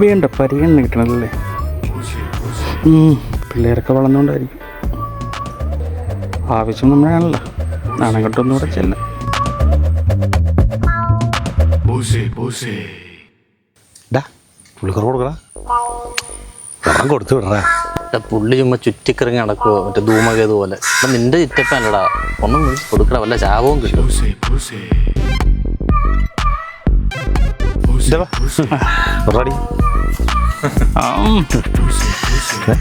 വേണ്ട പരിഗണന കിട്ടണല്ലേ? പിള്ളേരൊക്കെ വളർന്നുകൊണ്ടായിരിക്കും. ആവശ്യം നമ്മളാണല്ലോ. നാണം കെട്ടൊന്നുകൂടെ ചെല്ലാം. കൊടുത്തു വിടറാ. പുള്ളി ചുമ്മാ ചുറ്റിക്കിറങ്ങി നടക്കുവോ മറ്റേ ധൂമകേതു പോലെ. നിന്റെ ചിറ്റപ്പല്ലടാ, ഒന്നും കൊടുക്കട, വല്ല ശാപവും കിട്ടും.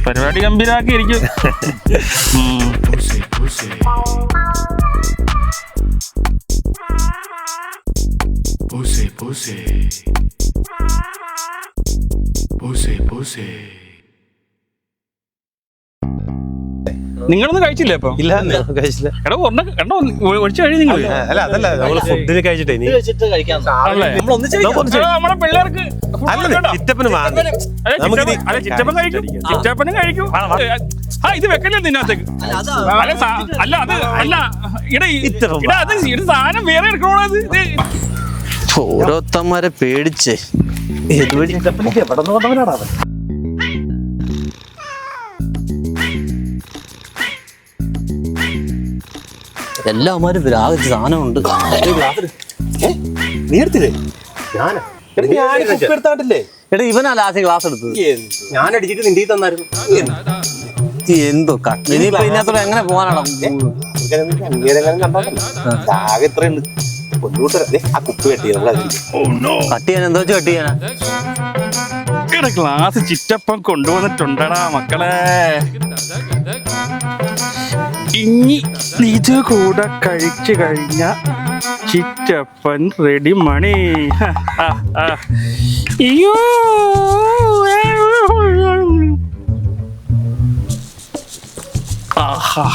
പരിപാടി ഗംഭീരാക്കിയിരിക്കും. നിങ്ങളൊന്നും കഴിച്ചില്ലേ? അപ്പൊ ഇല്ല, കഴിച്ചില്ല. എടാ കണ്ടോ ഒഴിച്ചു കഴിയും നിങ്ങൾ. അല്ല, അതല്ല, നമ്മള് ഫുഡിന് കഴിച്ചിട്ടേ നമ്മളെ പിള്ളേർക്ക് ചിറ്റപ്പന് ചിറ്റപ്പൻ കഴിക്കും, ചിറ്റപ്പനും കഴിക്കും. ഇത് വെക്കല്ലേ നിന്നകത്തേക്ക്? അല്ല അത് അല്ല, ഇത് സാധനം വേറെ എടുക്കണോത്. ഓരോരുത്തന്മാരെ പേടിച്ചേ എല്ലാമാരും രാവിലെ സാധനമുണ്ട്. നീ എടുത്തില്ലേ? ഞാനെടുത്താട്ടില്ലേ? എടാ ഇവനാ ലാസ്റ്റ് ക്ലാസ് എടുത്തത്. ഞാൻ അടിച്ചിട്ട് നിന്റെ തന്നായിരുന്നു. എന്തോ ഇനിയിപ്പോ ഇതിനകത്തോടെ എങ്ങനെ പോകാനാണോ? ആകെ എത്രയുണ്ട്? ആ കുപ്പി കെട്ടി കട്ട് ചെയ്യാൻ എന്തോ വെച്ച് കട്ട് ചെയ്യാനാ? ക്ലാസ് ചിറ്റപ്പൻ കൊണ്ടുവന്നിട്ടുണ്ടടാ മക്കളെ. ഇനി ഇത് കൂടെ കഴിച്ചു കഴിഞ്ഞ ചിറ്റപ്പൻ റെഡി മണി. അയ്യോ ആഹാ